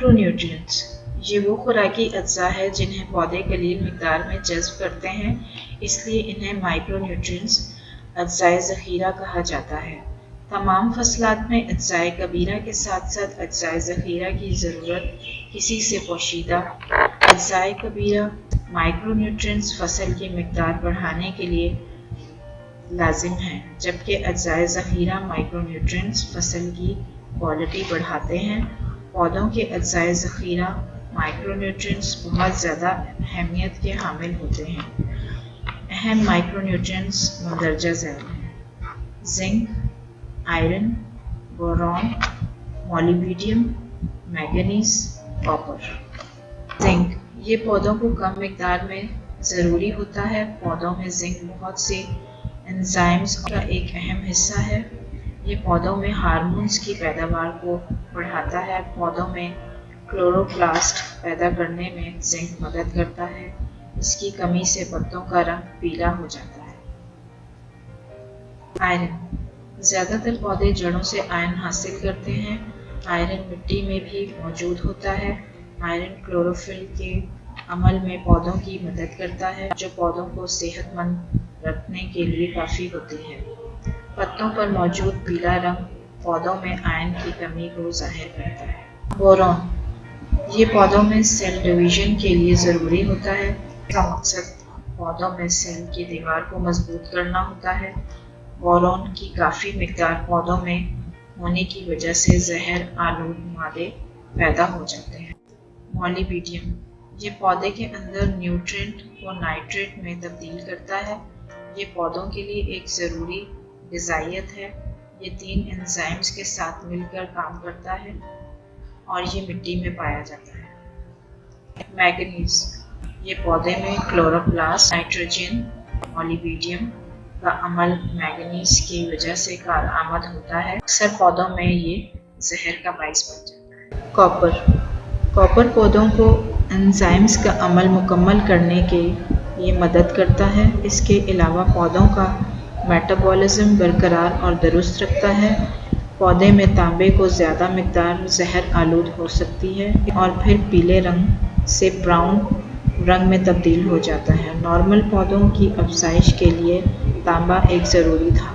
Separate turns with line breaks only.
Micro nutrients ये वो खुराकी अज्जा है जिन्हें पौधे कलील मिकदार में जज़्ब करते हैं, इसलिए इन्हें माइक्रो न्यूट्रिएंट्स अज्जाए ज़ख़ीरा कहा जाता है। तमाम फसलात में अज्जाए कबीरा के साथ साथ अज्जाए ज़ख़ीरा की ज़रूरत किसी से पोशीदा अज्जाए कबीरा माइक्रो न्यूट्रिएंट्स फसल की मिकदार बढ़ाने के लिए लाजिम है, जबकि अज्जाए ज़ख़ीरा माइक्रो न्यूट्रिएंट्स फसल की क्वालिटी बढ़ाते हैं। पौधों के अज्जाए ज़ख़ीरा माइक्रो न्यूट्रिएंट्स बहुत ज़्यादा अहमियत के हामिल होते हैं। अहम माइक्रो न्यूट्रिएंट्स मंदरजा ज़ैल हैं: zinc, iron, boron, molybdenum, manganese, copper. Zinc ये पौधों को कम मिकदार में ज़रूरी होता है। पौधों में जिंक बहुत से एंजाइम्स का एक अहम हिस्सा है। ये पौधों में हार्मोन्स की पैदावार को बढ़ाता है। पौधों में क्लोरोप्लास्ट पैदा करने में जिंक मदद करता है। इसकी कमी से पत्तों का रंग पीला हो जाता है। आयरन ज़्यादातर पौधे जड़ों से आयरन हासिल करते हैं। आयरन मिट्टी में भी मौजूद होता है। आयरन क्लोरोफिल के अमल में पौधों की मदद करता है, जो पौधों को सेहतमंद रखने के लिए काफ़ी होती है। पत्तों पर मौजूद पीला रंग पौधों में आयरन की कमी को ज़ाहिर करता है। बोरॉन ये पौधों में सेल डिवीजन के लिए ज़रूरी होता है। इसका मकसद पौधों में सेल की दीवार को मजबूत करना होता है। बोरॉन की काफ़ी मिकदार पौधों में होने की वजह से जहर आलूद मादे पैदा हो जाते हैं। मॉलिब्डेनम ये पौधे के अंदर न्यूट्रिएंट को नाइट्रेट में तब्दील करता है। ये पौधों के लिए एक ज़रूरी ग़िज़ाइयत है। ये 3 एंजाइम्स के साथ मिलकर काम करता है और ये मिट्टी में पाया जाता है। मैंगनीज ये पौधे में क्लोरोप्लास्ट, नाइट्रोजन, मॉलिब्डेनम का अमल मैंगनीज की वजह से कारआमद होता है। अक्सर पौधों में ये जहर का बाइस बन जाता है। कॉपर पौधों को एंजाइम्स का अमल मुकम्मल करने के लिए मदद करता है। इसके अलावा पौधों का मेटाबॉलिज्म बरकरार और दुरुस्त रखता है। पौधे में तांबे को ज़्यादा मिकदार जहर आलूद हो सकती है और फिर पीले रंग से ब्राउन रंग में तब्दील हो जाता है। नॉर्मल पौधों की अफज़ाइश के लिए तांबा एक ज़रूरी था।